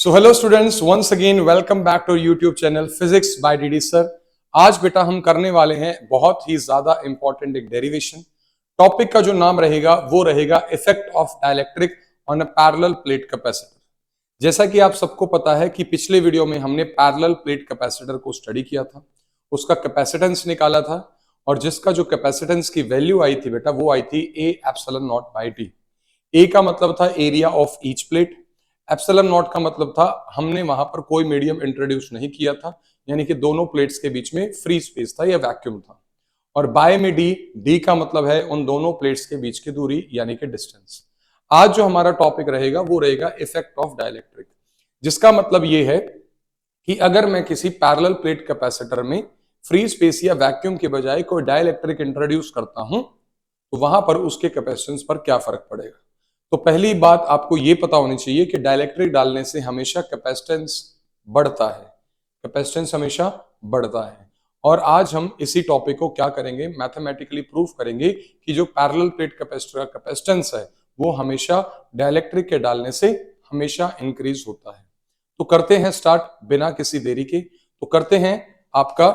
So hello students, once again welcome back to YouTube channel physics by DD sir. आज बेटा हम करने वाले हैं बहुत ही ज्यादा इंपॉर्टेंट एक डेरिवेशन। टॉपिक का जो नाम रहेगा वो रहेगा effect of dielectric on a parallel plate capacitor. जैसा कि आप सबको पता है कि पिछले वीडियो में हमने पैरेलल प्लेट कैपेसिटर को स्टडी किया था, उसका कैपेसिटेंस निकाला था और जिसका जो कैपेसिटेंस की वैल्यू आई थी बेटा वो आई थी A epsilon not by T. A का मतलब था area of each plate, epsilon not का मतलब था हमने वहां पर कोई मीडियम इंट्रोड्यूस नहीं किया था, यानी कि दोनों प्लेट्स के बीच में फ्री स्पेस था या वैक्यूम था। और बाय में डी, डी का मतलब है उन दोनों प्लेट्स के बीच की दूरी यानी कि डिस्टेंस। आज जो हमारा टॉपिक रहेगा वो रहेगा इफेक्ट ऑफ डाइलेक्ट्रिक, जिसका मतलब ये है कि अगर मैं किसी पैरेलल प्लेट कैपेसिटर में फ्री स्पेस या वैक्यूम के बजाय कोई डाइलेक्ट्रिक इंट्रोड्यूस करता हूं तो वहां पर उसके कैपेसिटेंस पर क्या फर्क पड़ेगा। तो पहली बात आपको यह पता होनी चाहिए कि डाइलेक्ट्रिक डालने से हमेशा कैपेसिटेंस बढ़ता है, कैपेसिटेंस हमेशा बढ़ता है। और आज हम इसी टॉपिक को क्या करेंगे, मैथमेटिकली प्रूफ करेंगे कि जो पैरेलल प्लेट कैपेसिटर का कैपेसिटेंस है वो हमेशा डाइलेक्ट्रिक के डालने से हमेशा इंक्रीज होता है। तो करते हैं स्टार्ट बिना किसी देरी के। तो करते हैं, आपका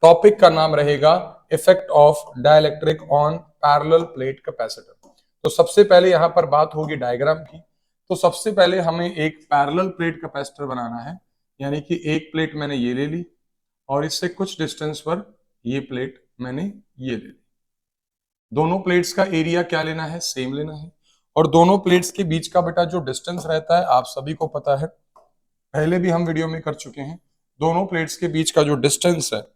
टॉपिक का नाम रहेगा effect of dielectric on parallel plate capacitor. तो सबसे पहले यहां पर बात होगी डायग्राम की। तो सबसे पहले हमें एक पैरेलल प्लेट कैपेसिटर बनाना है, यानी कि एक प्लेट मैंने ये ले ली और इससे कुछ डिस्टेंस पर ये प्लेट मैंने ये ले ली। दोनों प्लेट्स का एरिया क्या लेना है, सेम लेना है। और दोनों प्लेट्स के बीच का बेटा जो डिस्टेंस रहता है आप सभी को पता है, पहले भी हम वीडियो में कर चुके हैं। दोनों प्लेट्स के बीच का जो डिस्टेंस है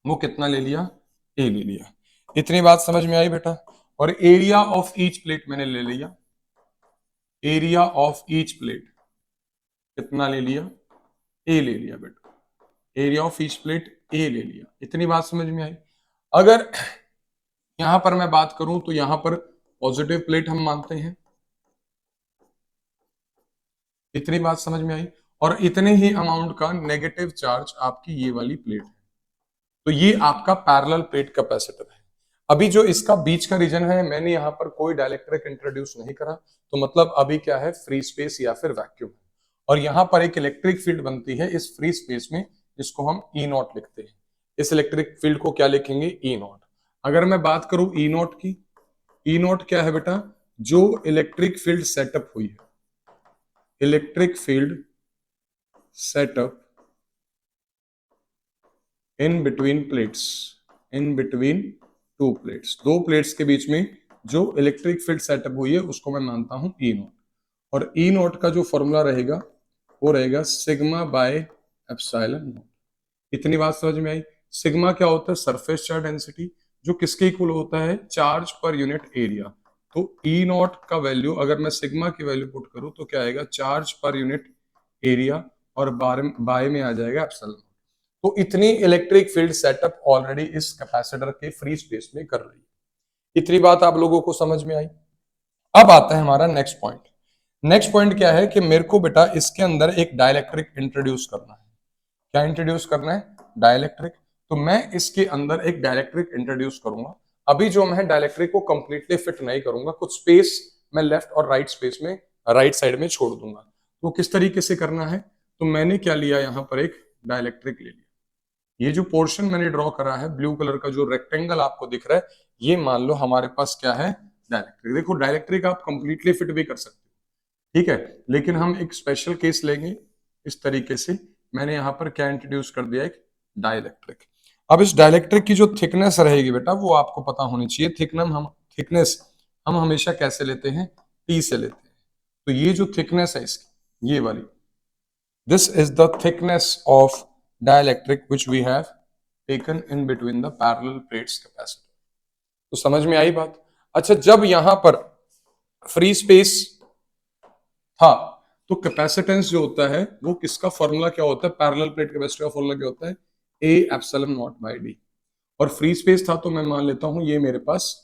वो कितना ले लिया, ए ले लिया। इतनी बात समझ में आई बेटा। और एरिया ऑफ ईच प्लेट मैंने ले लिया, एरिया ऑफ ईच प्लेट कितना ले लिया, ए ले लिया बेटा। एरिया ऑफ ईच प्लेट ए ले लिया। इतनी बात समझ में आई। अगर यहां पर मैं बात करूं तो यहां पर पॉजिटिव प्लेट हम मानते हैं। इतनी बात समझ में आई। और इतने ही अमाउंट का नेगेटिव चार्ज आपकी ये वाली प्लेट है। तो ये आपका पैरेलल प्लेट कैपेसिटर है। अभी जो इसका बीच का रीजन है, मैंने यहाँ पर कोई डाइलेक्ट्रिक इंट्रोड्यूस नहीं करा, तो मतलब अभी क्या है, फ्री स्पेस या फिर वैक्यूम है। और यहाँ पर एक इलेक्ट्रिक फील्ड बनती है इस फ्री स्पेस में, जिसको हम ई नॉट लिखते हैं। इस इलेक्ट्रिक फील्ड को क्या लिखेंगे, ई नॉट। अगर मैं बात करूं ई नॉट की, ई नॉट क्या है बेटा, जो इलेक्ट्रिक फील्ड सेटअप हुई है, electric field setup in between plates, in between two plates, दो प्लेट्स के बीच में जो इलेक्ट्रिक फील्ड सेटअप हुई है उसको मैं मानता हूं ई नॉट। और ई नॉट का जो फॉर्मूला रहेगा वो रहेगा सिग्मा बाय एप्सिलॉन नॉट। इतनी बात समझ में आई। सिग्मा क्या होता है, सरफेस चार्ज डेंसिटी, जो किसके इक्वल होता है, चार्ज पर यूनिट एरिया। तो ई नॉट का वैल्यू अगर मैं सिग्मा की वैल्यू पुट करूं तो क्या आएगा, चार्ज पर यूनिट एरिया, और बाय में आ जाएगा एप्सिलॉन। तो इतनी इलेक्ट्रिक फील्ड सेटअप ऑलरेडी इस कैपेसिटर के फ्री स्पेस में कर रही है। इतनी बात आप लोगों को समझ में आई। अब आता है हमारा नेक्स्ट पॉइंट। नेक्स्ट पॉइंट क्या है कि मेरे को बेटा इसके अंदर एक डाइलेक्ट्रिक इंट्रोड्यूस करना है। क्या इंट्रोड्यूस करना है, डाइलेक्ट्रिक। तो मैं इसके अंदर एक डाइलेक्ट्रिक इंट्रोड्यूस करूंगा। अभी जो मैं डाइलेक्ट्रिक को कंप्लीटली फिट नहीं करूंगा, कुछ स्पेस मैं लेफ्ट और राइट स्पेस में, राइट साइड में छोड़ दूंगा। तो किस तरीके से करना है, तो मैंने क्या लिया, यहां पर एक डाइलेक्ट्रिक ले लिया। ये जो पोर्शन मैंने ड्रॉ करा है, ब्लू कलर का जो रेक्टेंगल आपको दिख रहा है, ये मान लो हमारे पास क्या है, डाइलेक्ट्रिक। देखो डाइलेक्ट्रिक आप कंप्लीटली फिट भी कर सकते हो, ठीक है, लेकिन हम एक स्पेशल केस लेंगे। इस तरीके से मैंने यहां पर क्या इंट्रोड्यूस कर दिया, एक डाइलेक्ट्रिक। अब इस डाइलेक्ट्रिक की जो थिकनेस रहेगी बेटा वो आपको पता होनी चाहिए। थिकनेस हम हमेशा कैसे लेते हैं, टी से लेते हैं। तो ये जो थिकनेस है इसकी, ये वाली, this is the thickness of dielectric which we have taken in between the parallel plates capacitor। तो समझ में आई बात। अच्छा, जब यहां पर फ्री स्पेस था तो कैपेसिटेंस जो होता है वो किसका फॉर्मूला क्या होता है, पैरेलल प्लेट कैपेसिटर का फॉर्मूला क्या होता है, A epsilon not by D. और फ्री स्पेस था तो मैं मान लेता हूं ये मेरे पास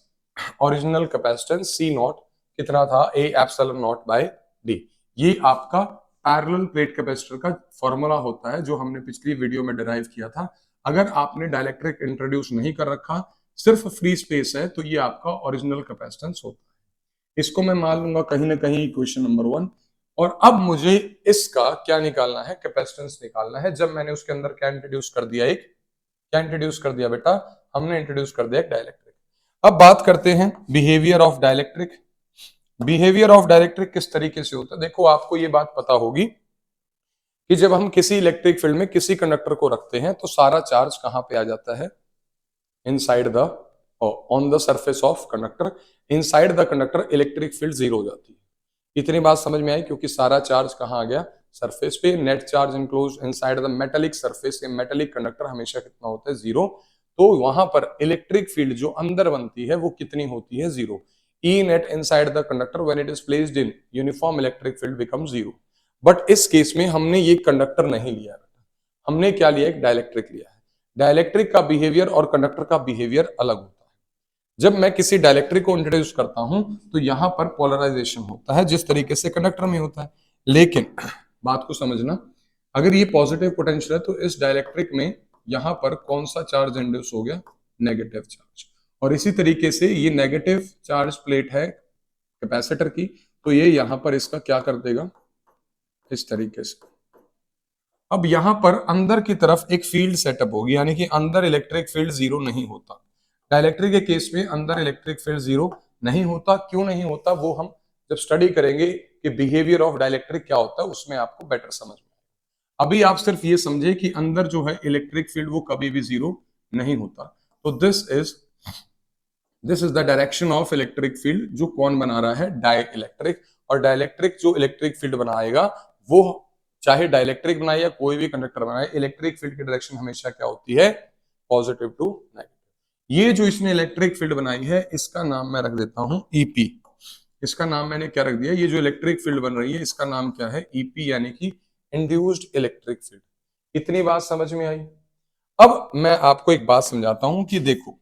ओरिजिनल कैपेसिटेंस सी नॉट कितना था, A epsilon not by D. ये आपका पैरेलल प्लेट कैपेसिटर का फॉर्मूला होता है जो हमने पिछली वीडियो में डिराइव किया था। अगर आपने डाइलेक्ट्रिक इंट्रोड्यूस नहीं कर रखा, सिर्फ फ्री स्पेस है, तो ये आपका ओरिजिनल कैपेसिटेंस होता है। इसको मैं मान लूंगा कहीं ना कहीं इक्वेशन नंबर 1। और अब मुझे इसका क्या निकालना है, कैपेसिटेंस निकालना है। जब मैंने उसके अंदर क्या इंट्रोड्यूस कर दिया, एक क्या इंट्रोड्यूस कर दिया बेटा, हमने इंट्रोड्यूस कर दिया एक डाइलेक्ट्रिक। अब बात करते हैं behaviour of dielectric. Behaviour of dielectric किस तरीके से होता है, देखो आपको ये बात पता होगी कि जब हम किसी इलेक्ट्रिक फील्ड में किसी कंडक्टर को रखते हैं तो सारा चार्ज कहां पे आ जाता है, inside the on the surface of conductor, inside the conductor electric field zero हो जाती है। इतनी बात समझ में आई, क्योंकि सारा चार्ज कहां आ गया, सरफेस पे। Net charge enclose inside the metallic surface, ये मेटेलिक कंडक्टर हमेशा कितना होता है, जीरो। तो वहां पर इलेक्ट्रिक फील्ड जो अंदर बनती है वो कितनी होती है, zero. E net inside the conductor when it is placed in uniform electric field become zero. But इस केस में हमने ये कंडक्टर नहीं लिया, हमने क्या लिया, एक डाइलेक्ट्रिक लिया है। डाइलेक्ट्रिक का बिहेवियर और कंडक्टर का बिहेवियर अलग होता है। जब मैं किसी डाइलेक्ट्रिक को इंट्रोड्यूस करता हूं तो यहां पर पोलराइजेशन होता है जिस तरीके से कंडक्टर में होता है। लेकिन बात को समझना, अगर ये पॉजिटिव पोटेंशियल है तो इस डाइलेक्ट्रिक में यहां पर कौन सा चार्ज इंड्यूस हो गया, नेगेटिव चार्ज। और इसी तरीके से ये नेगेटिव चार्ज प्लेट है कैपेसिटर की, तो ये यहां पर इसका क्या कर देगा, इस तरीके से। अब यहां पर अंदर की तरफ एक फील्ड सेटअप होगी, यानी कि अंदर इलेक्ट्रिक फील्ड जीरो नहीं होता। डाइलेक्ट्रिक के केस में अंदर इलेक्ट्रिक फील्ड जीरो नहीं होता। क्यों नहीं होता, वो हम जब स्टडी करेंगे कि बिहेवियर ऑफ डाइलेक्ट्रिक क्या होता है, उसमें आपको बेटर समझ में आएगा। अभी आप सिर्फ ये समझे कि अंदर जो है इलेक्ट्रिक फील्ड वो कभी भी जीरो नहीं होता। तो this is the direction of electric field, जो कौन बना रहा है, डाई इलेक्ट्रिक। और डाइलेक्ट्रिक जो इलेक्ट्रिक फील्ड बनाएगा वो चाहे डाइलेक्ट्रिक बनाए या कोई भी कंडक्टर बनाए, इलेक्ट्रिक फील्ड की डायरेक्शन हमेशा क्या होती है, पॉजिटिव टू नेगेटिव। ये जो इसने इलेक्ट्रिक फील्ड बनाई है इसका नाम मैं रख देता हूं ईपी। इसका नाम मैंने क्या रख दिया, ये जो इलेक्ट्रिक फील्ड बन रही है इसका नाम क्या है, ईपी, यानी कि इंड्यूस्ड इलेक्ट्रिक फील्ड। इतनी बात समझ में आई। अब मैं आपको एक बात समझाता हूं कि देखो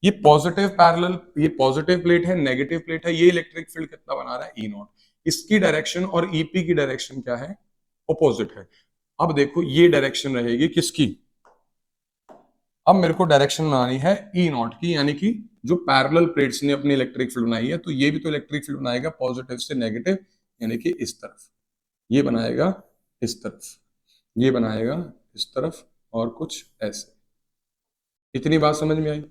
ये पॉजिटिव पैरेलल, ये पॉजिटिव प्लेट है, नेगेटिव प्लेट है, ये इलेक्ट्रिक फील्ड कितना बना रहा है, ई नॉट। इसकी डायरेक्शन और ईपी की डायरेक्शन क्या है, ऑपोजिट है। अब देखो ये डायरेक्शन रहेगी किसकी, अब मेरे को डायरेक्शन बनानी है ई नॉट की, यानी कि जो पैरेलल प्लेट्स ने अपनी इलेक्ट्रिक फील्ड बनाई है, तो ये भी तो इलेक्ट्रिक फील्ड बनाएगा पॉजिटिव से नेगेटिव, यानी कि इस तरफ। ये बनाएगा इस तरफ, ये बनाएगा इस तरफ, और कुछ ऐसे। इतनी बात समझ में आई।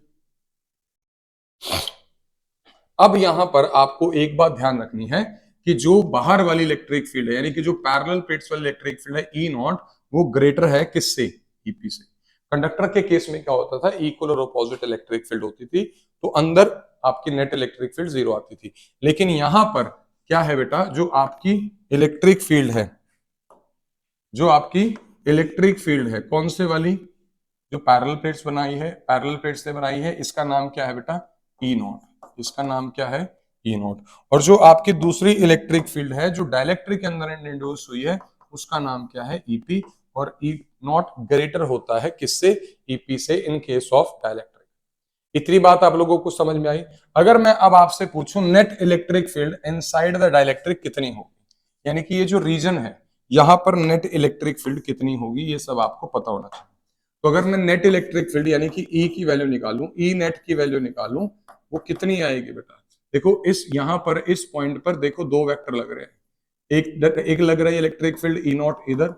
अब यहां पर आपको एक बात ध्यान रखनी है कि जो बाहर वाली इलेक्ट्रिक फील्ड है, यानी कि जो पैरेलल प्लेट्स वाली इलेक्ट्रिक फील्ड है ई नॉट, वो ग्रेटर है किससे, ईपी से। कंडक्टर के केस में क्या होता था, इक्वल और अपोजिट इलेक्ट्रिक फील्ड होती थी, तो अंदर आपकी नेट इलेक्ट्रिक फील्ड जीरो आती थी। लेकिन यहां पर क्या है बेटा, जो आपकी इलेक्ट्रिक फील्ड है, जो आपकी इलेक्ट्रिक फील्ड है कौन से वाली, जो पैरेलल प्लेट्स बनाई है, पैरेलल प्लेट्स से बनाई है, इसका नाम क्या है बेटा, ई नॉट। इसका नाम क्या है, ई नॉट। और जो आपकी दूसरी इलेक्ट्रिक फील्ड है जो डाइलेक्ट्रिक के अंदर इंड्यूस हुई है, उसका नाम क्या है, ईपी। और ई नॉट ग्रेटर होता है किससे, ईपी से, इन केस ऑफ डाइलेक्ट्रिक। इतनी बात आप लोगों को समझ में आई। अगर मैं अब आपसे पूछूं net electric field inside the dielectric कितनी होगी, यानी कि ये जो रीजन है यहां पर नेट इलेक्ट्रिक फील्ड कितनी होगी, ये सब आपको पता होना चाहिए। तो अगर मैं नेट इलेक्ट्रिक फील्ड यानी कि ई की वैल्यू निकालूं, ई नेट की वैल्यू निकालूं, वो कितनी आएगी बेटा, देखो इस यहां पर इस पॉइंट पर देखो दो वेक्टर लग रहे हैं, एक लग रहा है इलेक्ट्रिक फील्ड ई नॉट इधर,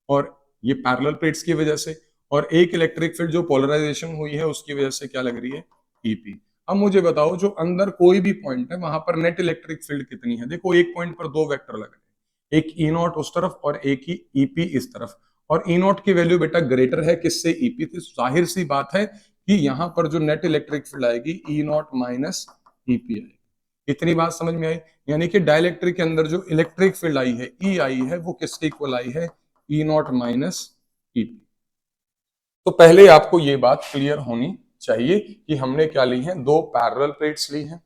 और ये पैरेलल प्लेट्स की वजह से, और एक इलेक्ट्रिक फील्ड जो पोलराइजेशन हुई है उसकी वजह से क्या लग रही है, ईपी। अब मुझे बताओ जो अंदर कोई भी पॉइंट है वहां पर नेट इलेक्ट्रिक फील्ड कितनी है, देखो एक पॉइंट पर दो वेक्टर लग रहे हैं, एक ई नॉट उस तरफ और एक ही ईपी इस तरफ, और ई नॉट की वैल्यू बेटा ग्रेटर है किससे, ईपी से। जाहिर सी बात है कि यहां पर जो नेट इलेक्ट्रिक फील्ड आएगी ई नॉट माइनस ईपी आएगी। इतनी बात समझ में आई। यानी कि डाइलेक्ट्रिक के अंदर जो इलेक्ट्रिक फील्ड आई है, ई आई है, वो किसके इक्वल आई है, ई नॉट माइनस ईपी। तो पहले आपको ये बात क्लियर होनी चाहिए कि हमने क्या ली है, दो पैरेलल प्लेट्स ली हैं,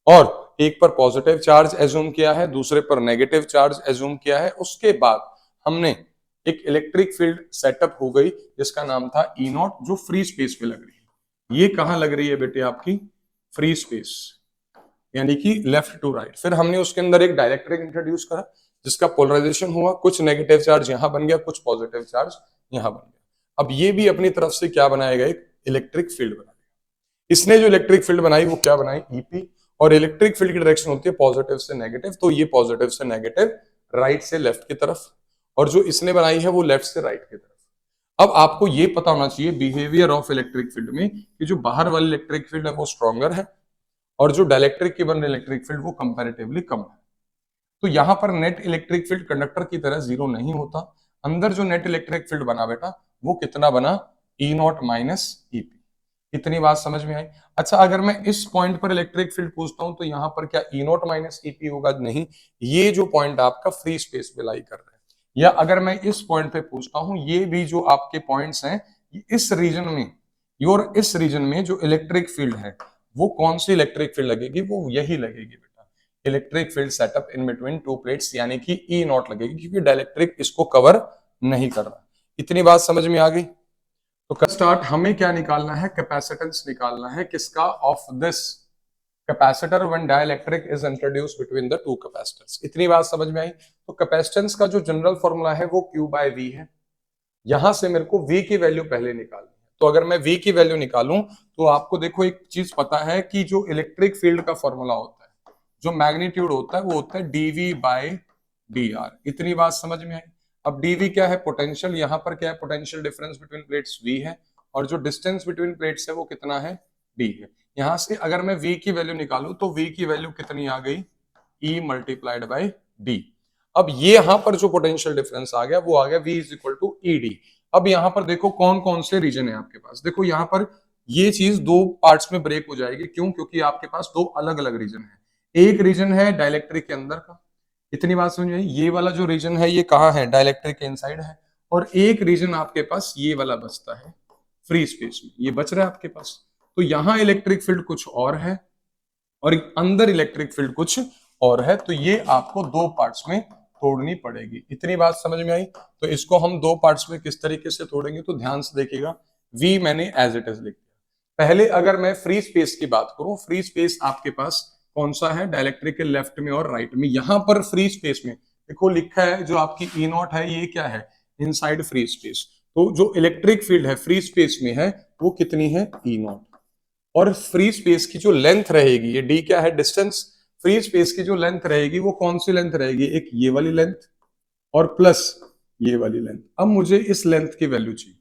और एक पर पॉजिटिव चार्ज एज्यूम किया है, दूसरे पर नेगेटिव चार्ज एज्यूम किया है। उसके बाद हमने एक इलेक्ट्रिक फील्ड सेटअप हो गई जिसका नाम था ई नॉट, जो फ्री स्पेस पे लग रही है। ये कहां लग रही है बेटे, आपकी फ्री स्पेस, यानी कि लेफ्ट टू राइट। फिर हमने उसके अंदर एक डाइलेक्ट्रिक इंट्रोड्यूस करा जिसका पोलराइजेशन हुआ, कुछ नेगेटिव चार्ज यहां बन गया, कुछ पॉजिटिव चार्ज यहां बन गया। अब ये भी अपनी तरफ से क्या बनाएगा, एक इलेक्ट्रिक फील्ड बनाएगा। इसने जो इलेक्ट्रिक फील्ड बनाई वो क्या बनाई, ईपी। और इलेक्ट्रिक फील्ड की डायरेक्शन होती है पॉजिटिव से नेगेटिव, तो ये पॉजिटिव से नेगेटिव राइट से लेफ्ट की तरफ, और जो इसने बनाई है वो लेफ्ट से राइट की तरफ। अब आपको ये पता होना चाहिए बिहेवियर ऑफ इलेक्ट्रिक फील्ड में कि जो बाहर वाली इलेक्ट्रिक फील्ड है वो स्ट्रॉन्गर है, और जो डाइलेक्ट्रिक के बन रही इलेक्ट्रिक फील्ड वो कंपैरेटिवली कम है। तो यहां पर नेट इलेक्ट्रिक फील्ड कंडक्टर की तरह जीरो नहीं होता। अंदर जो नेट इलेक्ट्रिक फील्ड बना बेटा वो कितना बना, ई नॉट माइनस ईपी। इतनी बात समझ में आई। अच्छा, अगर मैं इस पॉइंट पर इलेक्ट्रिक फील्ड पूछता हूं तो यहां पर क्या ई नॉट माइनस ईपी होगा? नहीं, ये जो पॉइंट आपका फ्री स्पेस पे लाई कर रहा है। या अगर मैं इस पॉइंट पे पूछता हूं, ये भी जो आपके पॉइंट्स हैं, इस रीजन में, और इस रीजन में जो इलेक्ट्रिक फील्ड है वो कौन सी इलेक्ट्रिक फील्ड लगेगी? वो यही लगेगी बेटा, electric field setup in between two plates, यानी कि ई नॉट लगेगी, क्योंकि डाइलेक्ट्रिक इसको कवर नहीं कर रहा। इतनी बात समझ में आ गई? तो स्टार्ट, हमें क्या निकालना है? कैपेसिटेंस निकालना है। किसका? Of this capacitor when dielectric is introduced between the two capacitors. इतनी बात समझ में आई? तो कैपेसिटेंस का जो जनरल फॉर्मूला है वो Q बाय V है। यहां से मेरे को V की वैल्यू पहले निकालनी है। तो अगर मैं V की वैल्यू निकालूं तो आपको देखो एक चीज पता है कि जो इलेक्ट्रिक फील्ड का फॉर्मूला होता है, जो मैग्नीट्यूड होता है वो होता है dV बाय dr। इतनी बात समझ में आई? अब dV क्या है? पोटेंशियल। यहां पर क्या है? Potential difference between plates V है, और जो डिस्टेंस बिटवीन प्लेट्स है वो कितना है? D है। यहां से अगर मैं V की वैल्यू निकालूं तो V की वैल्यू कितनी आ गई? E multiplied by D। अब ये यहां पर जो पोटेंशियल डिफरेंस आ गया वो आ गया V is equal to ED। अब यहां पर देखो कौन कौन से रीजन है आपके पास। देखो यहां पर ये चीज दो पार्ट्स में ब्रेक हो जाएगी। क्यों? क्योंकि आपके पास दो अलग अलग रीजन है। एक रीजन है डाइलेक्ट्रिक के अंदर का, इतनी बात समझ में आई? ये वाला जो रीजन है ये कहाँ है? डाइलेक्ट्रिक के इनसाइड है। और एक रीजन आपके पास ये वाला बचता है फ्री स्पेस में, ये बच रहा है आपके पास। तो यहां इलेक्ट्रिक फील्ड कुछ और है और अंदर इलेक्ट्रिक फील्ड कुछ और है, तो ये आपको दो पार्ट्स में तोड़नी पड़ेगी। इतनी बात समझ में आई? तो इसको हम दो पार्ट्स में किस तरीके से तोड़ेंगे, तो ध्यान से देखिएगा। V मैंने एज इट इज लिख दिया। पहले अगर मैं फ्री स्पेस की बात करूं, फ्री स्पेस आपके पास कौन सा है? डाइलेक्ट्रिक के लेफ्ट में और राइट में। यहां पर फ्री स्पेस में देखो लिखा है जो आपकी ई नॉट है, ये क्या है? Inside free space. तो जो इलेक्ट्रिक फील्ड है फ्री स्पेस में है वो कितनी है? ई नॉट। और फ्री स्पेस की जो लेंथ रहेगी, ये डी क्या है? डिस्टेंस। फ्री स्पेस की जो लेंथ रहेगी वो कौन सी लेंथ रहेगी? एक ये वाली लेंथ और प्लस ये वाली लेंथ। अब मुझे इस लेंथ की वैल्यू चाहिए,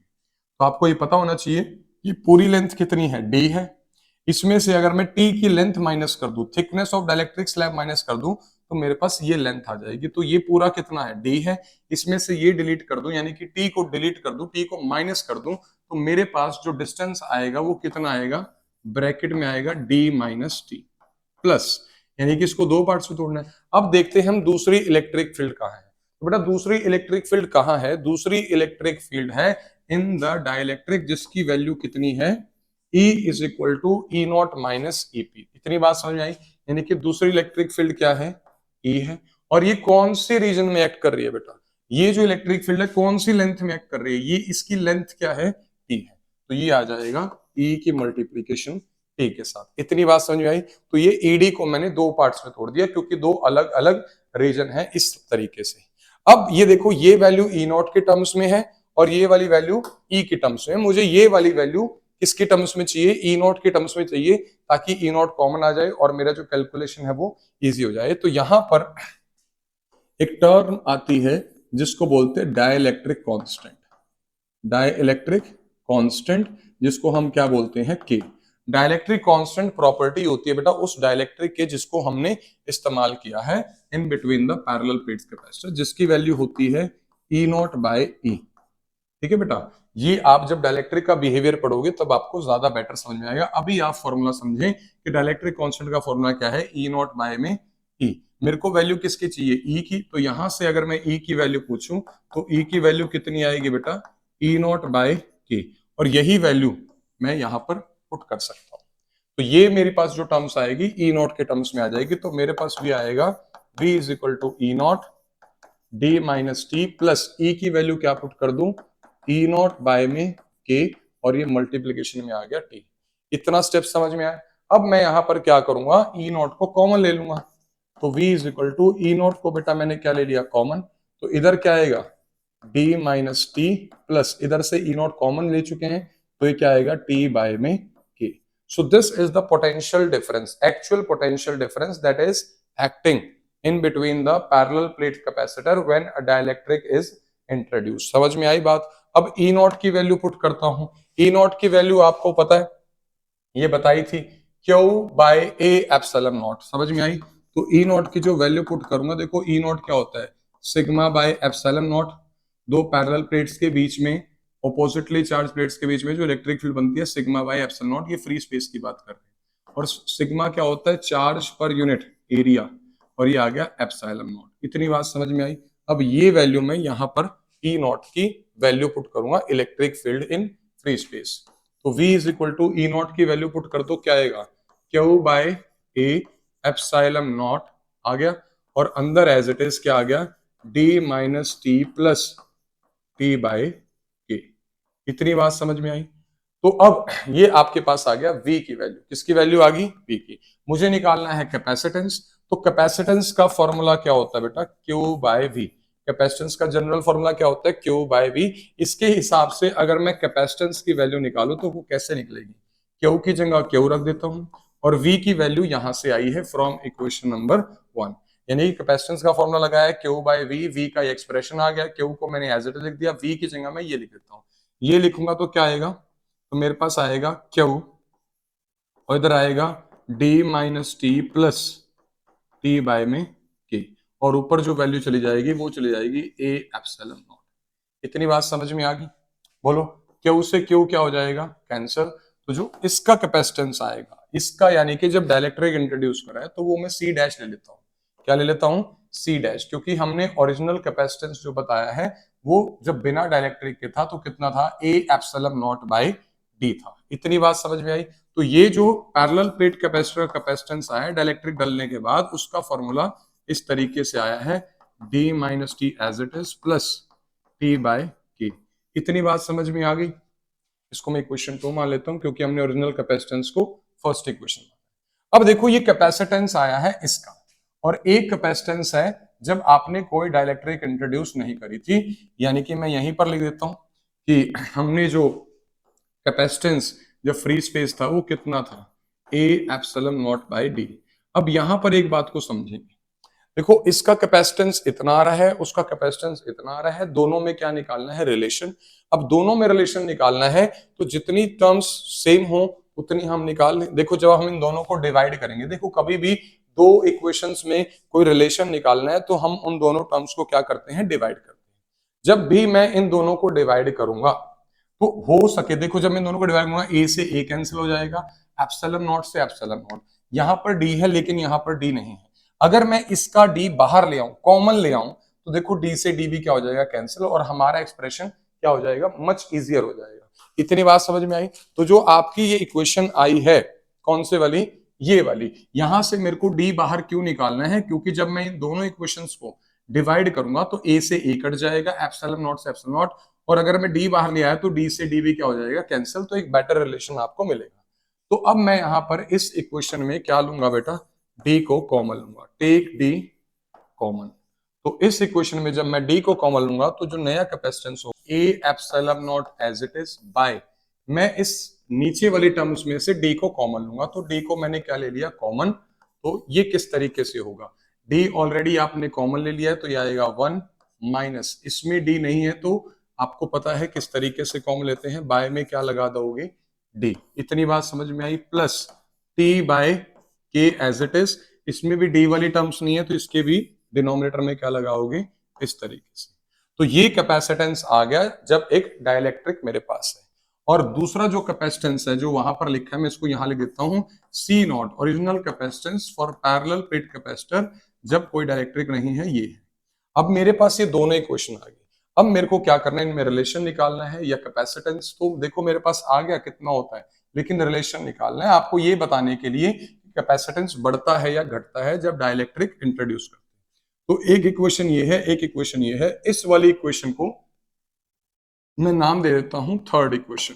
तो आपको ये पता होना चाहिए कि पूरी लेंथ कितनी है? डी है। इसमें से अगर मैं टी की लेंथ माइनस कर दूं, thickness of dielectric slab minus कर दूं, तो मेरे पास ये लेंथ आ जाएगी। तो ये पूरा कितना है? डी है। इसमें से ये डिलीट कर दूं, यानी कि टी को डिलीट कर दूं, टी को माइनस कर दूं, तो मेरे पास जो डिस्टेंस आएगा वो कितना आएगा? ब्रैकेट में आएगा डी माइनस टी प्लस, यानी कि इसको दो पार्ट्स में तोड़ना है। अब देखते हैं हम दूसरी इलेक्ट्रिक फील्ड कहाँ है। तो बेटा दूसरी इलेक्ट्रिक फील्ड कहाँ है? दूसरी इलेक्ट्रिक फील्ड है इन द डाइलेक्ट्रिक, जिसकी वैल्यू कितनी है? E is equal to E naught minus EP. इतनी बात समझ में आई? यानी कि दूसरी इलेक्ट्रिक फील्ड क्या है? E है। और ये कौन से रीजन में एक्ट कर रही है बेटा? ये जो इलेक्ट्रिक फील्ड है कौन सी लेंथ में एक्ट कर रही है? ये इसकी लेंथ क्या है? T है। तो ये आ जाएगा E की मल्टीप्लीकेशन T के साथ। इतनी बात समझ में आई? तो ये ED को मैंने दो पार्ट्स में तोड़ दिया क्योंकि दो अलग अलग रीजन है, इस तरीके से। अब ये देखो, ये वैल्यू ई नॉट के टर्म्स में है और ये वाली वैल्यू ई के टर्म्स में। मुझे ये वाली वैल्यू किसके टर्म्स में चाहिए? ई नॉट के टर्म्स में चाहिए, ताकि ई नॉट कॉमन आ जाए और मेरा जो कैलकुलेशन है वो इजी हो जाए। तो यहां पर एक टर्म आती है जिसको बोलते हैं डाइलेक्ट्रिक कांस्टेंट। डाइलेक्ट्रिक कांस्टेंट, जिसको हम क्या बोलते हैं? के। डाइलेक्ट्रिक कांस्टेंट प्रॉपर्टी होती है बेटा उस डाइलेक्ट्रिक के जिसको हमने इस्तेमाल किया है in between the parallel plates capacitor, जिसकी वैल्यू होती है ई नॉट बाय ई। ठीक है बेटा, ये आप जब डाइलेक्ट्रिक का बिहेवियर पढ़ोगे तब आपको ज्यादा बेटर समझ में आएगा। अभी आप फॉर्मूला समझें कि डाइलेक्ट्रिक कांस्टेंट का फॉर्मूला क्या है? ई नॉट बाय में ई। मेरे को वैल्यू किसकी चाहिए? ई की। तो यहां से अगर मैं ई की वैल्यू पूछूं तो ई की वैल्यू कितनी आएगी बेटा? ई नॉट बाय के। और यही वैल्यू मैं यहां पर पुट कर सकता हूं। तो ये मेरे पास जो टर्म्स आएगी ई नॉट के टर्म्स में आ जाएगी। तो मेरे पास भी आएगा v is equal to E not D minus T plus E की वैल्यू क्या पुट कर दूं? ई नॉट बाय में के, और ये मल्टीप्लीकेशन में आ गया टी। इतना स्टेप समझ में आया? अब मैं यहां पर क्या करूंगा? ई नॉट को कॉमन ले लूंगा। तो v is equal to E naught को बेटा मैंने क्या ले लिया? कॉमन। तो इधर क्या आएगा? डी माइनस टी प्लस, इधर से ई नॉट कॉमन ले चुके हैं तो ये क्या आएगा? टी बाय में के। सो this is the potential difference, actual potential difference that is acting in between the parallel plate capacitor when a dielectric is introduce. समझ में आई बात। अब ई नॉट की वैल्यू पुट करता हूं। ई नॉट की वैल्यू आपको पता है, ये बताई थी, Q by A epsilon naught. समझ में आई। तो ई नॉट की जो वैल्यू पुट करूंगा, देखो ई नॉट क्या होता है, सिग्मा बाय एप्सिलॉन नॉट। दो पैरेलल प्लेट्स के बीच में, ऑपोजिटली चार्ज प्लेट्स के बीच में जो इलेक्ट्रिक फील्ड बनती है, सिग्मा बाय एप्सिलॉन नॉट। ये फ्री स्पेस की बात कर रहे हैं। और सिग्मा क्या होता है, चार्ज पर यूनिट एरिया, और ये आ गया एप्सिलॉन नॉट। इतनी बात समझ में आई। अब ये वैल्यू मैं यहां पर ई नॉट की वैल्यू पुट करूंगा, electric field in free space. तो V is equal to E naught की वैल्यू पुट कर दो, क्या आएगा, Q by A epsilon naught आ गया, और अंदर एज इट इज क्या आ गया, D minus T plus T by K. इतनी बात समझ में आई। तो अब ये आपके पास आ गया V की वैल्यू। किसकी वैल्यू आ गई, V की। मुझे निकालना है कैपेसिटेंस। तो कैपेसिटेंस का फॉर्मूला क्या होता है बेटा, Q बाय V। कैपेसिटेंस का जनरल फॉर्मूला क्या होता है, Q बाय V। इसके हिसाब से अगर मैं कैपेसिटेंस की वैल्यू निकालूं तो वो कैसे निकलेगी, Q की जगह Q रख देता हूं, और V की वैल्यू यहां से आई है फ्रॉम इक्वेशन नंबर 1। यानी कैपेसिटेंस का फॉर्मूला लगाया Q बाय V का एक्सप्रेशन आ गया, Q को मैंने एज इट इज लिख दिया, V की जगह मैं ये लिख देता हूं। ये लिखूंगा तो क्या आएगा, तो मेरे पास आएगा Q, और इधर आएगा D minus T plus T by में K, और ऊपर जो वैल्यू चली जाएगी वो चली जाएगी A एप्सिलॉन नॉट। इतनी बात समझ में आ गई। बोलो, Q से Q क्या हो जाएगा, कैंसिल। तो जो इसका कैपेसिटेंस आएगा, इसका यानी कि जब डाइलेक्ट्रिक इंट्रोड्यूस करा है, तो वो मैं C डैश ले लेता हूँ। क्या ले लेता हूँ, C डैश, क्योंकि हमने ओरिजिनल कैपेसिटेंस जो बताया है वो जब बिना डाइलेक्ट्रिक के था तो कितना था, A epsilon not by D था। इतनी बात समझ में आई। तो ये जो पैरेलल प्लेट कैपेसिटर कैपेसिटेंस आया डाइलेक्ट्रिक डलने के बाद, उसका फॉर्मूला इस तरीके से आया है, D minus T as it is plus T by K. इतनी बात समझ में आ गई। इसको मैं इक्वेशन 2 मान लेता हूं, क्योंकि हमने ओरिजिनल कैपेसिटेंस को फर्स्ट इक्वेशन माना। अब देखो ये कैपेसिटेंस आया है इसका, और एक कैपेसिटेंस है जब आपने कोई डाइलेक्ट्रिक इंट्रोड्यूस नहीं करी थी। यानी कि मैं यहीं पर लिख देता हूं कि हमने जो कैपेसिटेंस जब फ्री स्पेस था वो कितना था, A epsilon not by D। अब यहां पर एक बात को समझेंगे, देखो इसका कैपेसिटेंस इतना आ रहा है, उसका कैपेसिटेंस इतना आ रहा है, दोनों में क्या निकालना है, रिलेशन। अब दोनों में रिलेशन निकालना है तो जितनी टर्म्स सेम हो उतनी हम निकाल लें। देखो जब हम इन दोनों को डिवाइड करेंगे, देखो कभी भी दो इक्वेशंस में कोई रिलेशन निकालना है तो हम उन दोनों टर्म्स को क्या करते हैं, डिवाइड करते हैं। जब भी मैं इन दोनों को डिवाइड करूंगा तो हो सके, देखो जब मैं दोनों को डिवाइड करूंगा, ए से ए कैंसिल हो जाएगा, एप्सिलॉन नॉट से एप्सिलॉन नॉट। यहां पर डी है लेकिन यहां पर डी नहीं है। अगर मैं इसका डी बाहर ले आऊं, कॉमन ले आऊं, तो देखो डी से डी भी क्या हो जाएगा, कैंसिल, और हमारा एक्सप्रेशन क्या हो जाएगा, मच इजियर हो जाएगा। इतनी बात समझ में आई। तो जो आपकी ये इक्वेशन आई है, कौन से वाली, ये वाली, यहां से मेरे को डी बाहर क्यों निकालना है, क्योंकि जब मैं इन दोनों इक्वेशंस को डिवाइड करूंगा तो ए से ए कट जाएगा, एप्सिलॉन नॉट से एप्सिलॉन नॉट, और अगर मैं डी बाहर ले आया तो डी से डी भी क्या हो जाएगा, कैंसिल। तो एक बेटर रिलेशन आपको मिलेगा। तो अब मैं यहां पर इस इक्वेशन में क्या लूंगा बेटा, डी को कॉमन लूंगा, टेक डी कॉमन। तो इस इक्वेशन में जब मैं डी को कॉमन लूंगा तो जो नया कैपेसिटेंस हो, A epsilon naught as it is by, मैं इस नीचे वाली टर्म्स में से डी को कॉमन लूंगा। तो डी को मैंने क्या ले लिया, कॉमन। तो ये किस तरीके से होगा, डी ऑलरेडी आपने कॉमन ले लिया है तो ये आएगा 1 माइनस, इसमें डी नहीं है तो आपको पता है किस तरीके से कॉमन लेते हैं, बाय में क्या लगा दोगे, डी। इतनी बात समझ में आई। प्लस टी बाय के एज इट इज, इसमें भी डी वाली टर्म्स नहीं है तो इसके भी डिनोमिनेटर में क्या लगाओगे, इस तरीके से। तो ये कैपेसिटेंस आ गया जब एक डाइलेक्ट्रिक मेरे पास है। और दूसरा जो कैपेसिटेंस है जो वहां पर लिखा है, मैं इसको यहां लिख देता हूं, C naught, original capacitance for parallel plate capacitor जब कोई डाइलेक्ट्रिक नहीं है, ये है। अब मेरे पास ये दोनों इक्वेशन आ गई। अब मेरे को क्या करना है, इनमें रिलेशन निकालना है या कैपेसिटेंस। तो देखो मेरे पास आ गया कितना होता है, लेकिन रिलेशन निकालना है आपको ये बताने के लिए कैपेसिटेंस बढ़ता है या घटता है जब डाइलेक्ट्रिक इंट्रोड्यूस करते हैं। तो एक इक्वेशन ये है, एक इक्वेशन ये है। इस वाली इक्वेशन को मैं नाम दे देता हूं थर्ड इक्वेशन,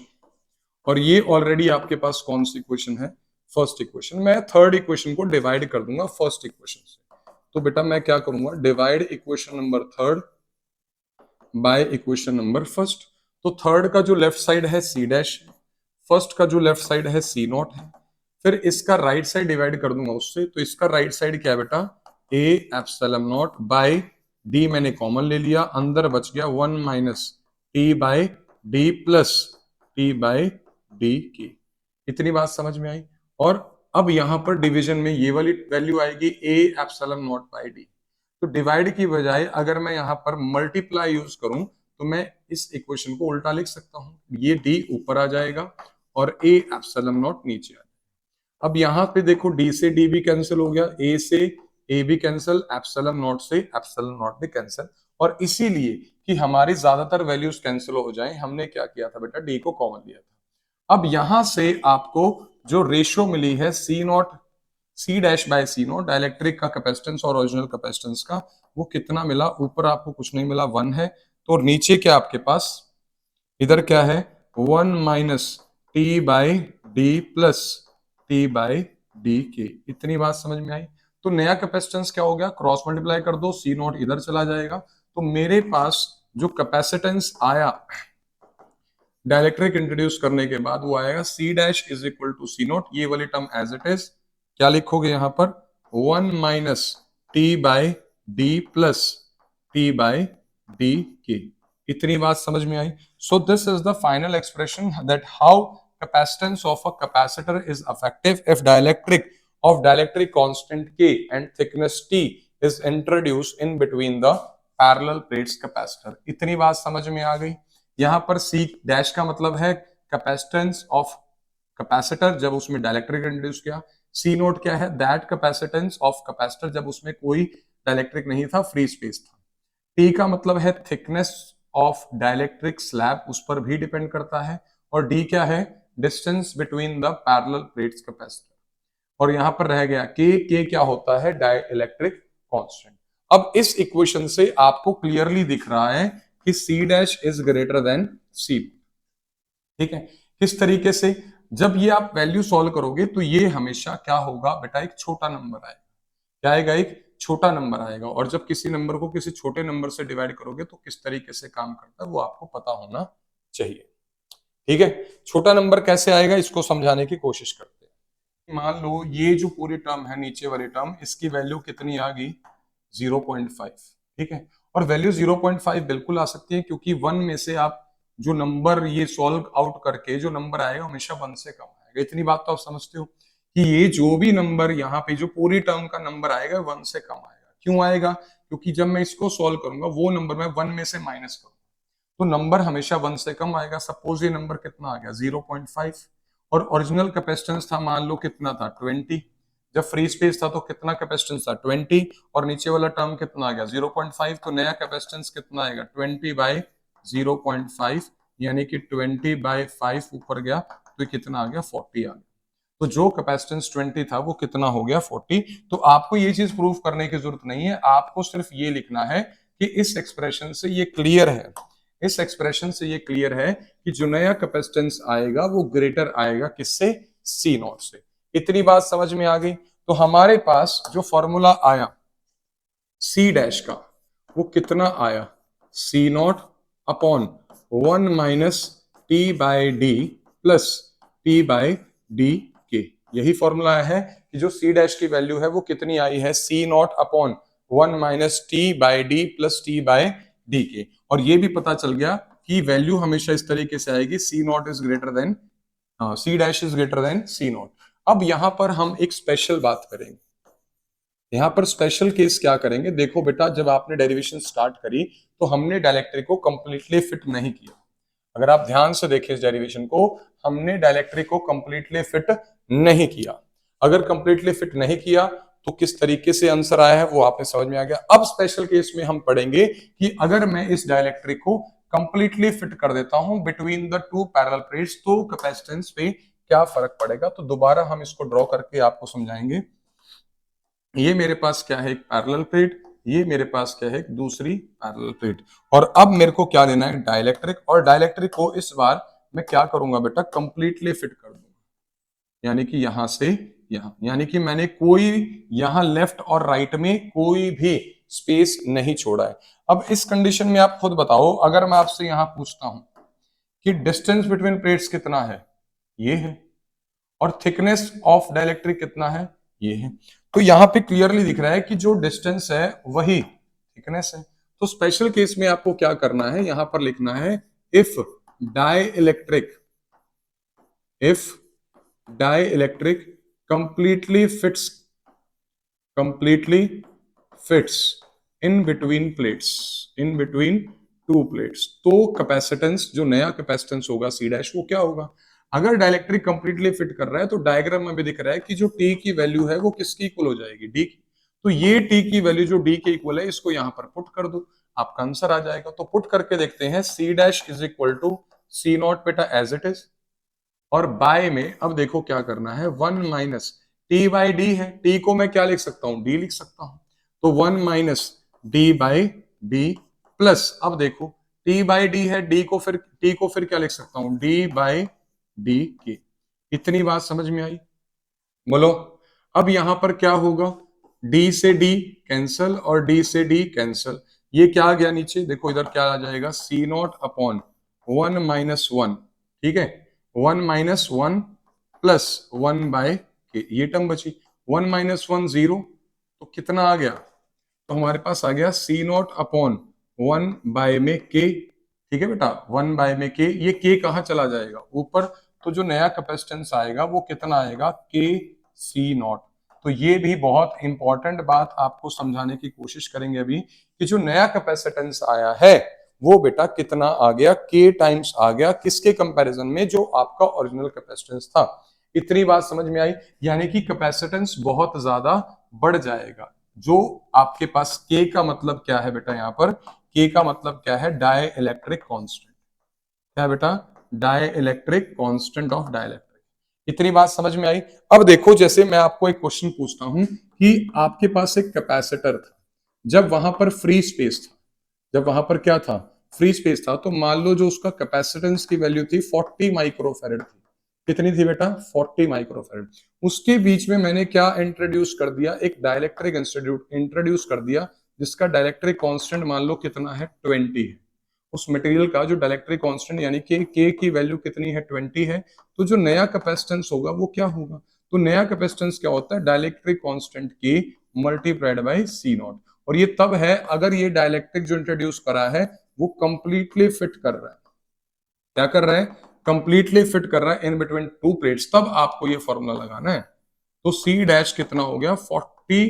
और ये ऑलरेडी आपके पास कौन सी इक्वेशन है, फर्स्ट इक्वेशन। मैं थर्ड इक्वेशन को डिवाइड कर दूंगा फर्स्ट इक्वेशन से। तो बेटा मैं क्या करूंगा, divide equation number third by equation number first. तो थर्ड का जो लेफ्ट साइड है सी डैश, फर्स्ट का जो लेफ्ट साइड है सी नॉट है। फिर इसका राइट साइड डिवाइड कर दूंगा उससे, तो इसका राइट साइड क्या है बेटा, ए एप्सिलॉन नॉट बाई डी, मैंने कॉमन ले लिया, अंदर बच गया 1 minus T by D plus T by D की। इतनी बात समझ में आई। और अब यहां पर डिवीजन में ये वाली वैल्यू आएगी ए एप्सिलॉन नॉट बाई डी। तो डिवाइड की बजाय अगर मैं यहां पर मल्टीप्लाई यूज करूं तो मैं इस इक्वेशन को उल्टा लिख सकता हूं, ये डी ऊपर आ जाएगा और ए एप्सिलॉन नॉट नीचे आ जाएगा। अब यहां पे देखो डी से डी भी कैंसिल हो गया, ए से ए भी कैंसिल, एप्सिलॉन नॉट से एप्सिलॉन नॉट भी कैंसिल। और इसीलिए कि हमारी ज्यादातर वैल्यूज कैंसिल हो जाएं, हमने क्या किया था बेटा, डी को कॉमन लिया था। अब यहां से आपको जो रेशियो मिली है C naught C dash by C naught, dielectric का कैपेसिटेंस और ओरिजिनल कैपेसिटेंस का, वो कितना मिला, ऊपर आपको कुछ नहीं मिला, 1 है। तो नीचे क्या आपके पास, इधर क्या है, 1 minus T by D plus T by D K. इतनी बात समझ में आई। तो नया कैपेसिटेंस क्या हो गया, क्रॉस मल्टीप्लाई कर दो, सी नॉट इधर चला जाएगा। तो मेरे पास जो कैपेसिटेंस आया डाइलेक्ट्रिक इंट्रोड्यूस करने के बाद, वो आएगा C dash is equal to C naught, ये वाली टर्म एज इट इज। क्या लिखोगे यहां पर, 1 minus T by D plus T by D K. इतनी बात समझ में आई। So this is the final expression that how capacitance of a capacitor is effective if dielectric constant K and thickness T is introduced in between the parallel plates capacitor। इतनी बात समझ में आ गई। यहां पर C डैश का मतलब है कैपेसिटेंस ऑफ कैपेसिटर जब उसमें डाइलेक्ट्रिक इंट्रोड्यूस किया। C नोट क्या है, दैट कैपेसिटेंस ऑफ कैपेसिटर जब उसमें कोई डाइलेक्ट्रिक नहीं था, फ्री स्पेस था। T का मतलब है थिकनेस ऑफ डाइलेक्ट्रिक स्लैब, उस पर भी डिपेंड करता है। और D क्या है, distance between the parallel plates capacitor. और यहां पर रह गया के क्या होता है, डाइलेक्ट्रिक कांस्टेंट। अब इस इक्वेशन से आपको क्लियरली दिख रहा है कि C dash is greater then C। ठीक है, किस तरीके से, जब ये आप वैल्यू सॉल्व करोगे तो ये हमेशा क्या होगा बेटा, एक छोटा नंबर आएगा। क्या आएगा, एक छोटा नंबर आएगा। और जब किसी नंबर को किसी छोटे नंबर से डिवाइड करोगे तो किस तरीके से काम करता है वो आपको पता होना चाहिए। ठीक है, छोटा नंबर कैसे आएगा इसको समझाने की कोशिश करते हैं। मान लो ये जो पूरी टर्म है, नीचे वाली टर्म, इसकी वैल्यू कितनी आ गई, 0.5। ठीक है, और वैल्यू 0.5 बिल्कुल आ सकती है क्योंकि 1 में से आप जो नंबर ये सॉल्व आउट करके जो नंबर आएगा हमेशा 1 से कम आएगा। इतनी बात तो आप समझते हो कि ये जो भी नंबर यहाँ पे जो पूरी टर्म का नंबर आएगा 1 से कम आएगा। क्यों आएगा, क्योंकि जब मैं इसको सॉल्व करूंगा वो नंबर मैं 1 में से माइनस करूंगा तो नंबर हमेशा 1 से कम आएगा। सपोज ये नंबर कितना आ गया, 0.5। और ओरिजिनल कैपेसिटेंस था मान लो कितना था, 20। जब फ्री स्पेस था तो कितना कैपेसिटेंस था, 20। और नीचे वाला टर्म कितना आ गया, 0.5। तो नया कैपेसिटेंस कितना आएगा, 20 बाई 0.5, यानी कि 20 बाई 5 ऊपर गया तो कितना आ गया, 40 आ गया। तो जो कैपेसिटेंस 20 था वो कितना हो गया, 40। तो आपको ये चीज प्रूव करने की जरूरत नहीं है, आपको सिर्फ ये लिखना है कि इस एक्सप्रेशन से ये क्लियर है, इस एक्सप्रेशन से ये क्लियर है कि जो नया कैपेसिटेंस आएगा वो ग्रेटर आएगा किससे, सी नॉट से। इतनी बात समझ में आ गई। तो हमारे पास जो फॉर्मूला आया सी डैश का वो कितना आया, C naught upon 1 minus T by D plus T by D K. यही फॉर्मूला है कि जो सी डैश की वैल्यू है वो कितनी आई है, C naught upon 1 minus T by D plus T by D K. और ये भी पता चल गया कि वैल्यू हमेशा इस तरीके से आएगी, C naught is greater than C dash is greater than C naught. अब यहां पर हम एक स्पेशल बात करेंगे। यहां पर स्पेशल केस क्या करेंगे, देखो बेटा जब आपने डेरिवेशन स्टार्ट करी तो हमने डाइलेक्ट्रिक को कंप्लीटली फिट नहीं किया। अगर आप ध्यान से देखें इस डेरिवेशन को, हमने डाइलेक्ट्रिक को कंप्लीटली फिट नहीं किया। अगर कंप्लीटली फिट नहीं किया तो किस तरीके से आंसर आया है वो आपने समझ में आ गया। अब स्पेशल केस में हम पढ़ेंगे कि अगर मैं इस डाइलेक्ट्रिक को कंप्लीटली फिट कर देता हूं between the two parallel plates तो कैपेसिटेंस पे क्या फर्क पड़ेगा। तो दोबारा हम इसको ड्रॉ करके आपको समझाएंगे। ये मेरे पास क्या है, एक पैरेलल प्लेट, ये मेरे पास क्या है, एक दूसरी पैरेलल प्लेट। और अब मेरे को क्या लेना है, डाइलेक्ट्रिक। और डाइलेक्ट्रिक को इस बार मैं क्या करूंगा बेटा, कंप्लीटली फिट कर दूंगा, यानी कि यहां से यहां, यानी कि मैंने कोई यहां लेफ्ट और राइट में कोई भी स्पेस नहीं छोड़ा है। अब इस कंडीशन में आप खुद बताओ, अगर मैं आपसे यहां पूछता हूं कि डिस्टेंस बिटवीन प्लेट्स कितना है, ये है, और थिकनेस ऑफ डाइलेक्ट्रिक कितना है, ये है। तो यहाँ पे क्लियरली दिख रहा है कि जो डिस्टेंस है वही थिकनेस है। तो स्पेशल केस में आपको क्या करना है, यहां पर लिखना है if dielectric if dielectric completely fits in between plates, in between two plates, तो कैपेसिटेंस, जो नया कैपेसिटेंस होगा सी डैश, वो क्या होगा। अगर डाइलेक्ट्रिक कंप्लीटली फिट कर रहा है तो डायग्राम में भी दिख रहा है कि जो टी की वैल्यू है वो किसकी इक्वल हो जाएगी, डी की। तो ये टी की वैल्यू जो डी के इक्वल है, इसको यहां पर पुट कर दो, आपका आंसर आ जाएगा। तो पुट करके देखते हैं, C dash is equal to C naught बेटा एज इट इज, और बाय में अब देखो क्या करना है, one minus T by D है, टी को मैं क्या लिख सकता हूं, डी लिख सकता हूं, तो one minus D by D plus, अब देखो टी बाई डी है, टी को फिर क्या लिख सकता हूं, डी बाई डी के। इतनी बात समझ में आई, बोलो। अब यहां पर क्या होगा, डी से डी कैंसल और डी से डी कैंसल, ये क्या आ गया नीचे, देखो इधर क्या आ जाएगा, C naught upon one minus one, ठीक है, one minus one plus one by K, ये टर्म बची, वन माइनस वन जीरो, तो कितना आ गया, तो हमारे पास आ गया C naught upon one by में के, ठीक है बेटा, वन बाय में के, ये के कहाँ चला जाएगा ऊपर, तो जो नया कैपेसिटेंस आएगा वो कितना आएगा, के सी नॉट। तो ये भी बहुत इंपॉर्टेंट बात आपको समझाने की कोशिश करेंगे अभी, कि जो नया कैपेसिटेंस आया है वो बेटा कितना आ गया, के टाइम्स आ गया, किसके कंपैरिजन में, जो आपका ओरिजिनल कैपेसिटेंस था। इतनी बात समझ में आई, यानी कि कैपेसिटेंस बहुत ज्यादा बढ़ जाएगा। जो आपके पास के का मतलब क्या है बेटा, यहाँ पर के का मतलब क्या है, डाई इलेक्ट्रिक कॉन्स्टेंट, क्या बेटा, dielectric constant of dielectric. इतनी बात समझ में आई। अब देखो, जैसे मैं आपको एक क्वेश्चन पूछता हूं कि आपके पास एक कैपेसिटर था, जब वहां पर फ्री स्पेस था, जब वहां पर क्या था, फ्री स्पेस था, तो मान लो जो उसका कैपेसिटेंस की वैल्यू थी 40 माइक्रोफैरेड थी, कितनी थी बेटा, 40 माइक्रोफैरेड। उसके बीच में मैंने क्या इंट्रोड्यूस कर दिया, एक डाइलेक्ट्रिक इंट्रोड्यूस कर दिया, जिसका डाइलेक्ट्रिक कांस्टेंट मान लो कितना है, 20 है। उस मटेरियल का जो डाइलेक्ट्रिक कांस्टेंट यानी कि के की वैल्यू कितनी है, 20 है। तो जो नया कैपेसिटेंस होगा वो क्या होगा, तो नया कैपेसिटेंस क्या होता है, डाइलेक्ट्रिक कांस्टेंट के मल्टीप्लाइड बाय सी नॉट। और ये तब है अगर ये डाइलेक्ट्रिक जो इंट्रोड्यूस करा है वो कंप्लीटली फिट कर रहा है, क्या कर रहा है, कंप्लीटली फिट कर रहा है इन बिटवीन टू प्लेट्स, तब आपको ये फॉर्मूला लगाना है। तो सी डैश कितना हो गया, 40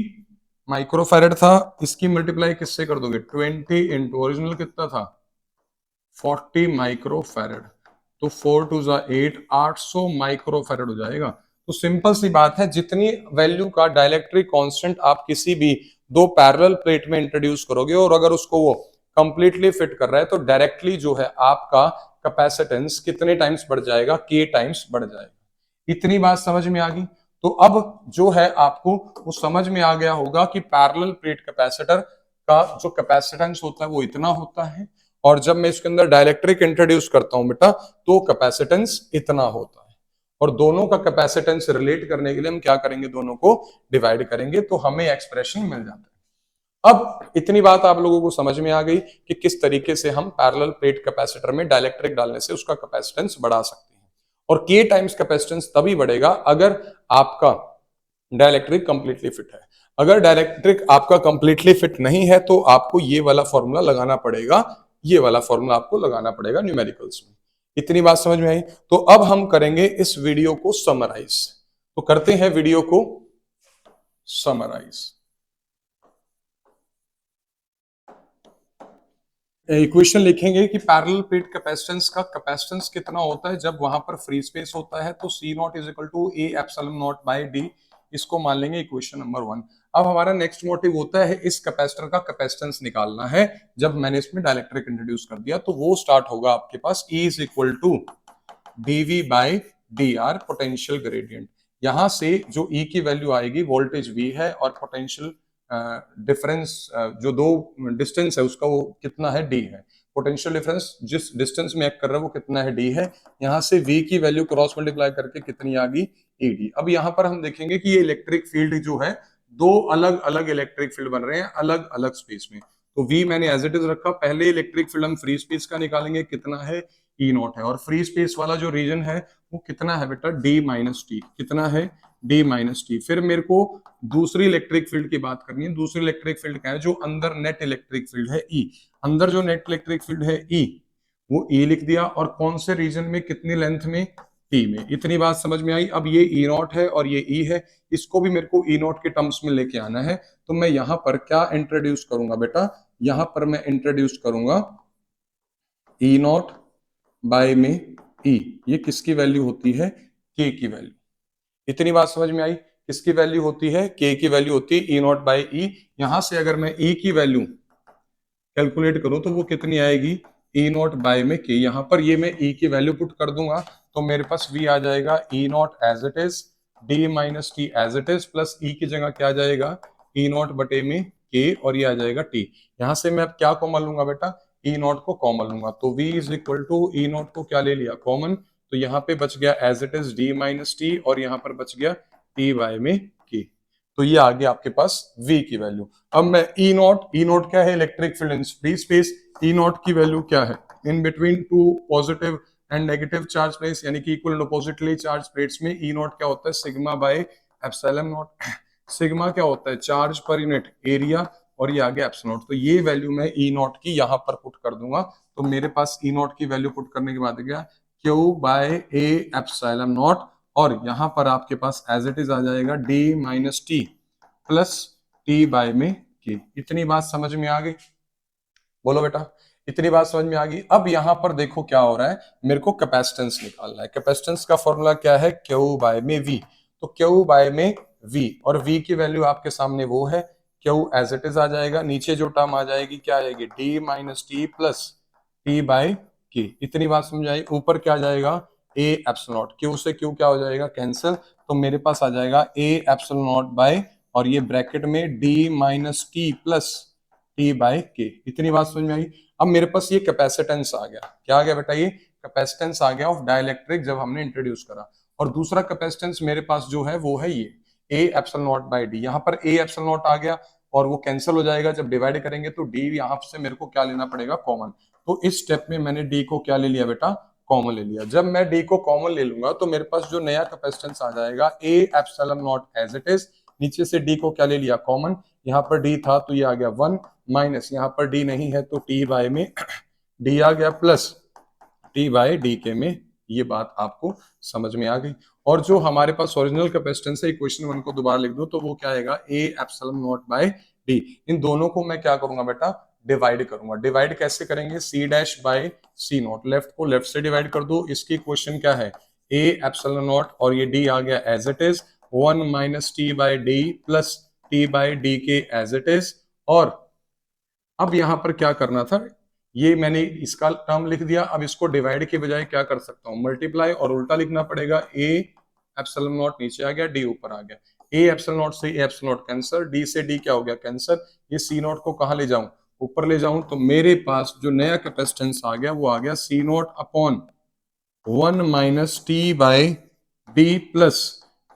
माइक्रोफैरेड था, इसकी मल्टीप्लाई किससे कर दोगे, 20 इंटू ओरिजिनल कितना था 40 माइक्रोफैरेड, तो 4 टू जा 8, 800 माइक्रोफैरेड हो जाएगा। तो सिंपल सी बात है, जितनी वैल्यू का डाइलेक्ट्रिक कांस्टेंट आप किसी भी दो पैरेलल प्लेट में इंट्रोड्यूस करोगे और अगर उसको वो कंप्लीटली फिट कर रहा है, तो डायरेक्टली जो है आपका कैपेसिटेंस कितने टाइम्स बढ़ जाएगा, के टाइम्स बढ़ जाएगा। इतनी बात समझ में आ गई। तो अब जो है आपको वो समझ में आ गया होगा कि पैरेलल प्लेट कैपेसिटर का जो कैपेसिटेंस होता है वो इतना होता है, और जब मैं इसके अंदर डाइलेक्ट्रिक इंट्रोड्यूस करता हूं बेटा तो कैपेसिटेंस इतना होता है। और दोनों का कैपेसिटेंस रिलेट करने के लिए हम क्या करेंगे, दोनों को डिवाइड करेंगे, तो हमें एक्सप्रेशन मिल जाता है। अब इतनी बात आप लोगों को समझ में आ गई कि किस तरीके से हम पैरेलल प्लेट कैपेसिटर में डाइलेक्ट्रिक डालने से उसका कैपेसिटेंस बढ़ा सकते हैं। और के टाइम्स कैपेसिटेंस तभी बढ़ेगा अगर आपका डाइलेक्ट्रिक कंप्लीटली फिट है। अगर डाइलेक्ट्रिक आपका कंप्लीटली फिट नहीं है तो आपको ये वाला फॉर्मूला लगाना पड़ेगा, ये वाला फॉर्मूला आपको लगाना पड़ेगा न्यूमेरिकल्स में। इतनी बात समझ में आई। तो अब हम करेंगे इस वीडियो को समराइज, तो करते हैं वीडियो को समराइज। इक्वेशन लिखेंगे कि पैरेलल प्लेट कैपेसिटेंस का कैपेसिटेंस कितना होता है जब वहां पर फ्री स्पेस होता है, तो C naught is equal to A epsilon not by D, इसको मान लेंगे इक्वेशन नंबर 1। अब हमारा नेक्स्ट मोटिव होता है इस कैपेसिटर का कैपेसिटेंस निकालना है। जब मैंने इसमें डाइलेक्ट्रिक इंट्रोड्यूस कर दिया तो वो स्टार्ट होगा आपके पास E is equal to dV by dr potential gradient. यहां से जो E की वैल्यू आएगी, वोल्टेज V है और पोटेंशियल डिफरेंस जो दो डिस्टेंस है उसका वो कितना है, D है। पोटेंशियल डिफरेंस जिस डिस्टेंस में एक्ट कर रहा है वो कितना है, D है। यहां से V की वैल्यू क्रॉस मल्टीप्लाई करके कितनी आ गई, ED। अब यहां पर हम देखेंगे कि ये इलेक्ट्रिक फील्ड जो है, दो अलग अलग इलेक्ट्रिक फील्ड बन रहे हैं अलग अलग स्पेस में। तो V मैंने एज इट इज रखा, पहले इलेक्ट्रिक फील्ड हम फ्री स्पेस का निकालेंगे, कितना है, E नॉट है, और फ्री स्पेस वाला जो रीजन है वो कितना है बेटा, D माइनस टी, कितना है, डी माइनस टी। फिर मेरे को दूसरी इलेक्ट्रिक फील्ड की बात करनी है। दूसरी इलेक्ट्रिक फील्ड क्या है, जो अंदर नेट इलेक्ट्रिक फील्ड है ई, अंदर जो नेट इलेक्ट्रिक फील्ड है ई, वो ई लिख दिया, और कौन से रीजन में, कितनी लेंथ में, टी में। इतनी बात समझ में आई। अब ये ई नॉट है और ये ई है, इसको भी मेरे को ई नॉट के टर्म्स में लेके आना है। तो मैं यहां पर क्या इंट्रोड्यूस करूंगा बेटा, यहां पर मैं इंट्रोड्यूस करूंगा ई नॉट बाय में ई। ये किसकी वैल्यू होती है, के की वैल्यू। इतनी बात समझ में आई। किसकी वैल्यू होती है, के की वैल्यू होती है ई नॉट बाय ई। यहां से अगर मैं ई की वैल्यू कैलकुलेट करूं तो वो कितनी आएगी, ई नॉट बाय में के। यहां पर ये मैं ई की वैल्यू पुट कर दूंगा तो मेरे पास वी आ जाएगा E naught as it is, D minus T as it is, plus E की जगह क्या आ जाएगा, ई नॉट बटे में के, और ये आ जाएगा टी। यहां से मैं अब क्या कॉमन लूंगा बेटा, ई नॉट को कॉमन लूंगा। तो v is equal to E naught को क्या ले लिया, कॉमन। तो यहाँ पे बच गया as it is D minus T, और यहाँ पर बच गया टी बाय में के। तो ये आ गया आपके पास v की वैल्यू। अब मैं ई नॉट क्या है, electric field in free space. E naught की वैल्यू क्या है, in between two positive and negative charge plates, यानी कि equal and oppositely charge plates में ई नॉट क्या होता है, sigma by epsilon not. Sigma क्या होता है, चार्ज पर यूनिट एरिया, और ये आ गया एप्सिलॉन नॉट। तो ये वैल्यू मैं ई नॉट की यहाँ पर पुट कर दूंगा। तो मेरे पास ई नॉट की वैल्यू पुट करने के बाद गया Q by A epsilon naught, और यहाँ पर आपके पास एज इट इज आ जाएगा D minus T plus T by में के। इतनी बात समझ में आ गई, बोलो बेटा, इतनी बात समझ में आ गई। अब यहाँ पर देखो क्या हो रहा है, मेरे को कैपेसिटेंस निकालना है। कैपेसिटेंस का फॉर्मूला क्या है, क्यू बाय में वी। तो क्यू बाय में वी, और वी की वैल्यू आपके सामने वो है, क्यू एज इट इज आ जाएगा। नीचे जो टर्म आ जाएगी क्या आएगी, D minus T plus T by K. इतनी बात समझ आई। ऊपर क्या आ जाएगा, ए एप्सिलॉन नॉट, क्यू से क्यू क्या हो जाएगा, कैंसिल। तो मेरे पास आ जाएगा ए एप्सिलॉन नॉट बाय, और ये ब्रैकेट में D minus T plus T by K. इतनी बात समझ में आई। अब मेरे पास ये कैपेसिटेंस आ गया, क्या आ गया बेटा, ये कैपेसिटेंस आ गया ऑफ डाइलेक्ट्रिक जब हमने इंट्रोड्यूस करा। और दूसरा कैपेसिटेंस मेरे पास जो है वो है ये A epsilon not by D. यहाँ पर ए एप्सिलॉन नॉट आ गया और वो कैंसिल हो जाएगा जब डिवाइड करेंगे, तो डी यहाँ से मेरे को क्या लेना पड़ेगा, कॉमन। तो इस स्टेप में मैंने डी को क्या ले लिया बेटा, कॉमन ले लिया। जब मैं डी को कॉमन ले लूंगा तो मेरे पास जो नया कैपेसिटेंस आ जाएगा A epsilon naught as it is. नीचे से डी को क्या ले लिया, कॉमन। यहाँ पर डी था तो ये आ गया 1, माइनस यहाँ पर डी नहीं है तो टी बाय में डी आ गया, प्लस टी बाय डी के में। ये बात आपको समझ में आ गई। और जो हमारे पास ओरिजिनल कैपेसिटेंस है, इक्वेशन 1 को दोबारा लिख दो तो वो क्या आएगा, A epsilon not by D. इन दोनों को मैं क्या करूंगा बेटा, डिवाइड करूंगा। डिवाइड कैसे करेंगे, C dash by C naught. Left को लेफ्ट से डिवाइड कर दो। इसकी इक्वेशन क्या है, ए एप्सिलॉन नॉट, और ये डी आ गया as it is, 1 minus T by D plus T by D K as it is. और अब यहां पर क्या करना था, ये मैंने इसका टर्म लिख दिया। अब इसको डिवाइड के बजाय क्या कर सकता हूं, मल्टीप्लाई, और उल्टा लिखना पड़ेगा। ए एप्सिलॉन नॉट नीचे आ गया, डी ऊपर आ गया। ए एप्सिलॉन नॉट से ए एप्सिलॉन नॉट कैंसर, डी से डी क्या हो गया, कैंसर। ये सी नॉट को कहां ले जाऊं, ऊपर ले जाऊं। तो मेरे पास जो नया कैपेसिटेंस आ गया वो आ गया C naught upon 1 minus T by D plus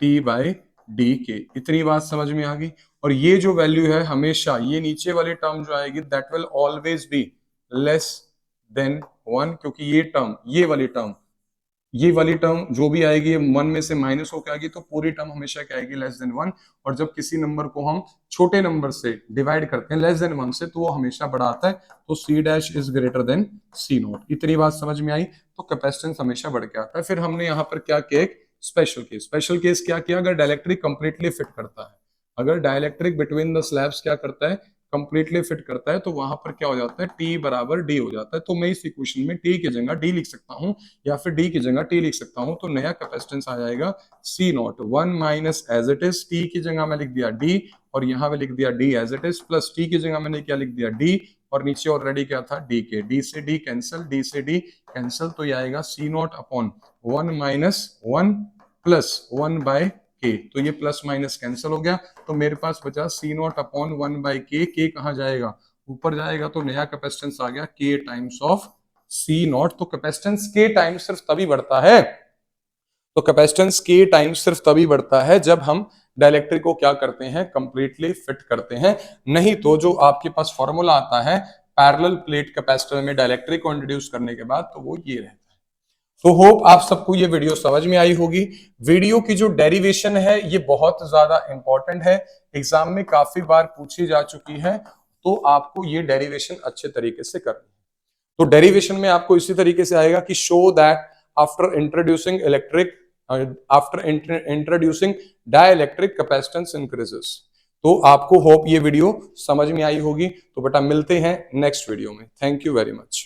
T by D K. इतनी बात समझ में आ गई। और ये जो वैल्यू है हमेशा, ये नीचे वाली टर्म जो आएगी that will always be less than 1, क्योंकि ये वाली टर्म जो भी आएगी, ये 1 में से माइनस होकर आएगी, तो पूरी टर्म हमेशा क्या आएगी, लेस देन 1। और जब किसी नंबर को हम छोटे नंबर से डिवाइड करते हैं लेस देन 1 से, तो वो हमेशा बड़ा आता है। तो C dash is greater than C naught. इतनी बात समझ में आई। तो कैपेसिटेंस हमेशा बढ़ के आता है। फिर हमने यहाँ पर क्या किया, एक स्पेशल केस क्या किया, अगर डाइलेक्ट्रिक कंप्लीटली फिट करता है, अगर डाइलेक्ट्रिक बिटवीन द स्लैब्स क्या करता है, कंप्लीटली फिट करता है, तो वहां पर क्या हो जाता है, T बराबर D हो जाता है। तो मैं इस इक्वेशन में T की जगह D लिख सकता हूं, या फिर D की जगह T लिख सकता हूं। तो नया कैपेसिटेंस आ जाएगा C naught 1 minus as it is, T की जगह मैं लिख दिया D, और यहाँ पे लिख दिया D as it is, plus T की जगह मैंने क्या लिख दिया D, और नीचे ऑलरेडी क्या था D के। D से D कैंसिल, D से D कैंसिल, तो ये आएगा C naught upon 1 minus 1 plus 1 by K. तो ये प्लस माइनस कैंसिल हो गया, तो मेरे पास बचा सी नॉट अपॉन 1 बाई के कहाँ जाएगा, ऊपर जाएगा। तो नया कैपेसिटेंस आ गया के टाइम्स ऑफ सी नॉट। तो कैपेसिटेंस के टाइम्स सिर्फ तभी बढ़ता है, तो कैपेसिटेंस के टाइम्स सिर्फ तभी बढ़ता है जब हम डाइलेक्ट्रिक को क्या करते हैं, कंप्लीटली फिट करते हैं। नहीं तो जो आपके पास फॉर्मूला आता है पैरेलल प्लेट कैपेसिटर में डाइलेक्ट्रिक को इंट्रोड्यूस करने के बाद, तो वो ये रहता है। तो होप आप सबको ये वीडियो समझ में आई होगी। वीडियो की जो डेरिवेशन है ये बहुत ज्यादा इंपॉर्टेंट है, एग्जाम में काफी बार पूछी जा चुकी है, तो आपको ये डेरिवेशन अच्छे तरीके से करनी है। तो डेरिवेशन में आपको इसी तरीके से आएगा कि show that after introducing introducing dielectric capacitance increases. तो आपको होप ये वीडियो समझ में आई होगी। तो बेटा मिलते हैं नेक्स्ट वीडियो में। Thank you very much.